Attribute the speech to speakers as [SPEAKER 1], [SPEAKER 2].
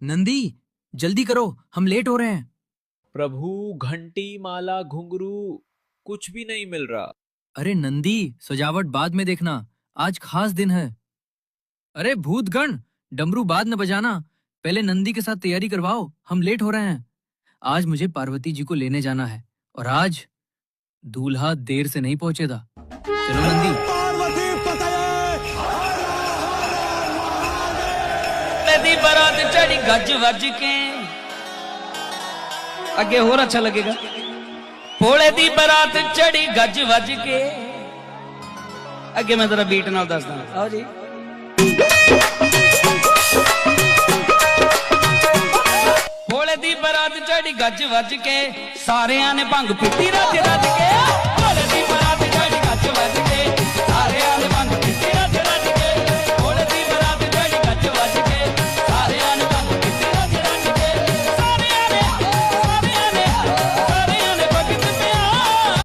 [SPEAKER 1] नंदी, जल्दी करो, हम लेट हो रहे हैं।
[SPEAKER 2] प्रभु, घंटी, माला, घुंघरू कुछ भी नहीं मिल रहा।
[SPEAKER 1] अरे नंदी, सजावट बाद में देखना, आज खास दिन है। अरे भूतगण, डमरू बाद में बजाना, पहले नंदी के साथ तैयारी करवाओ, हम लेट हो रहे हैं। आज मुझे पार्वती जी को लेने जाना है और आज दूल्हा देर से नहीं पहुंचेगा। चलो नंदी।
[SPEAKER 3] पार्वती
[SPEAKER 4] दी बारात चढ़ी गज वज के, आगे और अच्छा लगेगा। भोले दी बारात चढ़ी गज वज के, आगे मैं जरा बीट नाल दसदा। आओ जी। भोले दी बारात चढ़ी गज वज के, सारियां ने भंग पीती रज रज के। भोले दी बारात चढ़ी गज वज